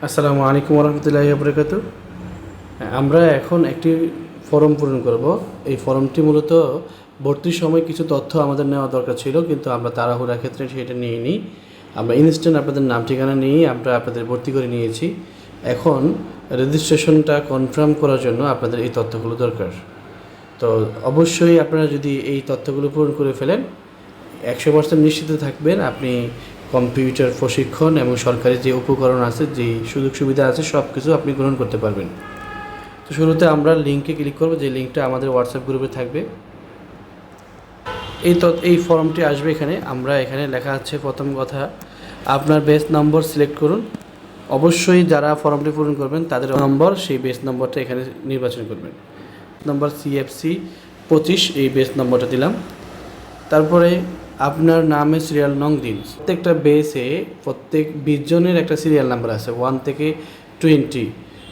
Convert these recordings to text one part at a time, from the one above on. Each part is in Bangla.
আসসালামু আলাইকুম রহমতুল্লাহি বরকাতু। আমরা এখন একটি ফর্ম পূরণ করব। এই ফর্মটি মূলত ভর্তির সময় কিছু তথ্য আমাদের নেওয়া দরকার ছিল, কিন্তু আমরা তাড়াহুড়ার ক্ষেত্রে সেটা নিইনি। আমরা ইনস্ট্যান্ট আপনাদের নাম ঠিকানা নিয়েই আমরা আপনাদের ভর্তি করে নিয়েছি। এখন রেজিস্ট্রেশনটা কনফার্ম করার জন্য আপনাদের এই তথ্যগুলো দরকার। তো অবশ্যই আপনারা যদি এই তথ্যগুলো পূরণ করে ফেলেন, 100% নিশ্চিত থাকবেন আপনি কম্পিউটার প্রশিক্ষণ এবং সরকারি যে উপকরণ আছে, যে সুযোগ সুবিধা আছে, সব কিছু আপনি গ্রহণ করতে পারবেন। তো শুরুতে আমরা লিঙ্কে ক্লিক করব, যে লিঙ্কটা আমাদের হোয়াটসঅ্যাপ গ্রুপে থাকবে। এই ফর্মটি আসবে। এখানে লেখা আছে, প্রথম কথা, আপনার বেস নম্বর সিলেক্ট করুন। অবশ্যই যারা ফর্মটি পূরণ করবেন তাদের নম্বর, সেই বেস নম্বরটা এখানে নির্বাচন করবেন। নম্বর CFC 25, এই বেস নম্বরটা দিলাম। তারপরে আপনার নামের সিরিয়াল নং দিন। প্রত্যেকটা বেসে প্রত্যেক 20 জনের একটা সিরিয়াল নাম্বার আছে, 1 থেকে 20।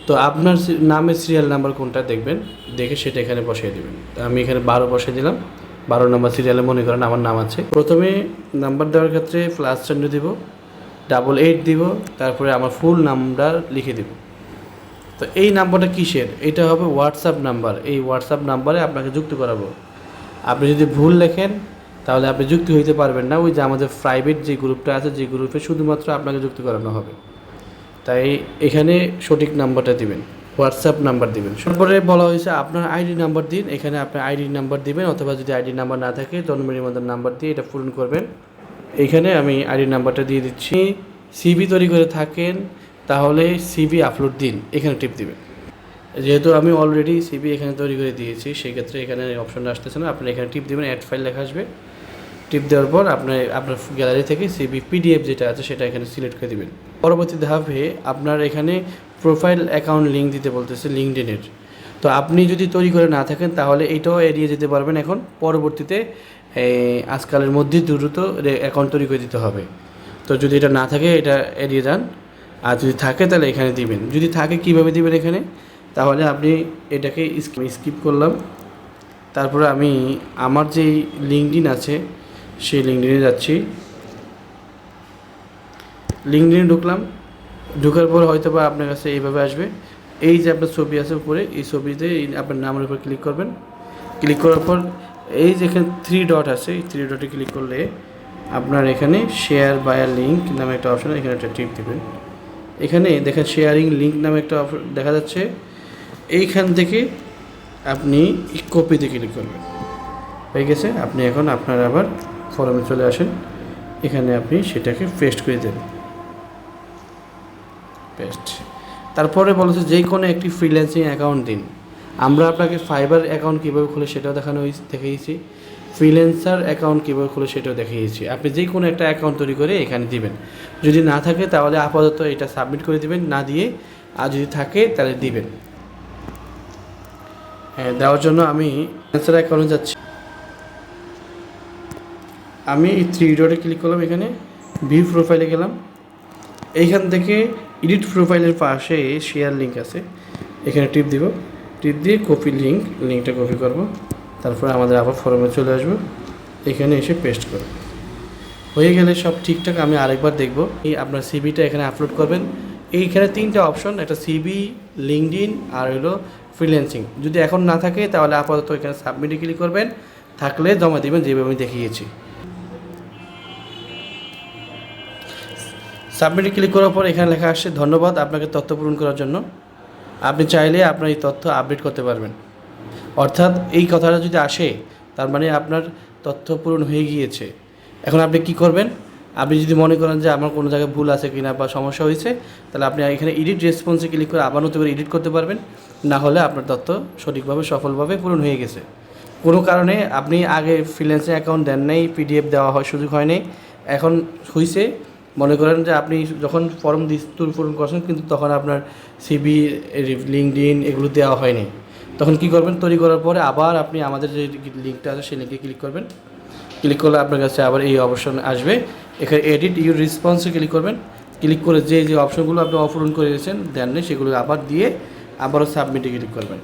তো আপনার নামের সিরিয়াল নাম্বার কোনটা দেখবেন, দেখে সেটা এখানে বসিয়ে দেবেন। আমি এখানে 12 বসিয়ে দিলাম। 12 নম্বর সিরিয়ালে মনে করেন আমার নাম আছে। প্রথমে নাম্বার দেওয়ার ক্ষেত্রে +চিহ্ন দিব, 88 দিব, তারপরে আমার ফুল নাম্বার লিখে দেব। তো এই নাম্বারটা কিসের? এটা হবে হোয়াটসঅ্যাপ নাম্বার। এই হোয়াটসঅ্যাপ নাম্বারে আপনাকে যুক্ত করাবো। আপনি যদি ভুল লেখেন তাহলে আপনি যুক্ত হইতে পারবেন না। ওই যে আমাদের প্রাইভেট যে গ্রুপটা আছে, যে গ্রুপে শুধুমাত্র আপনাকে যুক্ত করানো হবে। তাই এখানে সঠিক নাম্বারটা দিবেন, হোয়াটসঅ্যাপ নাম্বার দিবেন। তারপরে বলা হয়েছে আপনার আইডি নাম্বার দিন। এখানে আপনার আইডি নাম্বার দিবেন, অথবা যদি আইডি নাম্বার না থাকে জন্ম নিবন্ধন নাম্বার দিয়ে এটা পূরণ করবেন। এখানে আমি আইডি নাম্বারটা দিয়ে দিচ্ছি। সিভি তৈরি করে থাকেন তাহলে সিভি আপলোড দিন, এখানে টিপ দিবেন। যেহেতু আমি অলরেডি সিভি এখানে তৈরি করে দিয়েছি, সেক্ষেত্রে এখানে অপশনটা আসতেছে না। আপনি এখানে টিপ দেবেন, অ্যাড ফাইল লেখা আসবে। টিপ দেওয়ার পর আপনার গ্যালারি থেকে সিভি PDF যেটা আছে সেটা এখানে সিলেক্ট করে দেবেন। পরবর্তী ধাপে আপনার এখানে প্রোফাইল অ্যাকাউন্ট লিঙ্ক দিতে বলতেছে, লিঙ্কডইনের। তো আপনি যদি তৈরি করে না থাকেন তাহলে এটাও এড়িয়ে যেতে পারবেন। এখন পরবর্তীতে আজকালের মধ্যে দ্রুত অ্যাকাউন্ট তৈরি করে দিতে হবে। তো যদি এটা না থাকে এটা এড়িয়ে যান, আর যদি থাকে তাহলে এখানে দিবেন। যদি থাকে কিভাবে দিবেন এখানে, তাহলে আপনি এটাকে স্কিপ করলাম। তারপরে আমি আমার যেই লিঙ্কডইন আছে সেই লিঙ্কডইনে যাচ্ছি। লিঙ্কডইনে ঢুকলাম। ঢোকার পর হয়তো বা আপনার কাছে এইভাবে আসবে। এই যে আপনার ছবি আছে উপরে, এই ছবিতে আপনার নামের উপর ক্লিক করবেন। ক্লিক করার পর এই যে এখানে 3 ডট আছে, এই 3 ডটে ক্লিক করলে আপনার এখানে শেয়ার বায়ার লিঙ্ক নামে একটা অপশন, এখানে একটা টিপ দেবেন। এখানে দেখেন শেয়ারিং লিঙ্ক নামে একটা অপশন দেখা যাচ্ছে। এইখান থেকে আপনি কপিতে ক্লিক করবেন। হয়ে গেছে। আপনি এখন আপনার আবার ফর্মে চলে আসেন। এখানে আপনি সেটাকে পেস্ট করে দেবেন। পেস্ট। তারপরে বলেছে যে কোনো একটি ফ্রিল্যান্সিং অ্যাকাউন্ট দিন। আমরা আপনাকে ফাইবার অ্যাকাউন্ট কীভাবে খুলে সেটাও দেখিয়েছি। ফ্রিল্যান্সার অ্যাকাউন্ট কীভাবে খুলে সেটাও দেখিয়েছি। আপনি যে কোনো একটা অ্যাকাউন্ট তৈরি করে এখানে দিবেন। যদি না থাকে তাহলে আপাতত এটা সাবমিট করে দিবেন, না দিয়ে, আর যদি থাকে তাহলে দিবেন। হ্যাঁ, দেওয়ার জন্য আমি ফ্রিল্যান্সার অ্যাকাউন্টে যাচ্ছি। আমি এই 3 ডটে ক্লিক করলাম, এখানে ভিউ প্রোফাইলে গেলাম। এইখান থেকে এডিট প্রোফাইলের পাশে শেয়ার লিঙ্ক আছে, এখানে টিপ দিব। টিপ দিয়ে কপি লিঙ্কটা কপি করব। তারপরে আমাদের আবার ফর্মে চলে আসবো, এখানে এসে পেস্ট করব। হয়ে গেলে সব ঠিকঠাক আমি আরেকবার দেখব। এই আপনার সিভিটা এখানে আপলোড করবেন। এইখানে 3টা অপশন, একটা সিভি, লিঙ্কডইন আর হলো ফ্রিল্যান্সিং। যদি এখন না থাকে তাহলে আপাতত এখানে সাবমিটে ক্লিক করবেন, থাকলে জমা দেবেন যেভাবে আমি দেখিয়েছি। সাবমিটে ক্লিক করার পর এখানে লেখা আসছে ধন্যবাদ আপনাকে তথ্য পূরণ করার জন্য। আপনি চাইলে আপনার এই তথ্য আপডেট করতে পারবেন। অর্থাৎ এই কথাটা যদি আসে, তার মানে আপনার তথ্য পূরণ হয়ে গিয়েছে। এখন আপনি কি করবেন? আপনি যদি মনে করেন যে আমার কোনো জায়গায় ভুল আছে কিনা বা সমস্যা হয়েছে, তাহলে আপনি এখানে এডিট রেসপন্সে ক্লিক করে আবার নতুন করে এডিট করতে পারবেন। না হলে আপনার তথ্য সঠিকভাবে সফলভাবে পূরণ হয়ে গেছে। কোনো কারণে আপনি আগে ফ্রিল্যান্সিং অ্যাকাউন্ট দেন নাই, PDF দেওয়া সুযোগ হয়নি, এখন হয়েছে। মনে করেন যে আপনি যখন ফর্ম পূরণ করছেন, কিন্তু তখন আপনার সিভি, লিঙ্কডইন এগুলো দেওয়া হয়নি। তখন কি করবেন? তৈরি করার পরে আবার আপনি আমাদের যে লিঙ্কটা আছে সেই লিঙ্কে ক্লিক করবেন। ক্লিক করলে আপনার কাছে আবার এই অপশন আসবে। এখানে এডিট ইউর রেসপন্সে ক্লিক করবেন। ক্লিক করে যে অপশনগুলো আপনি অপূরণ করে দিয়েছেন, দেন সেগুলো আবার দিয়ে আবারও সাবমিটে ক্লিক করবেন।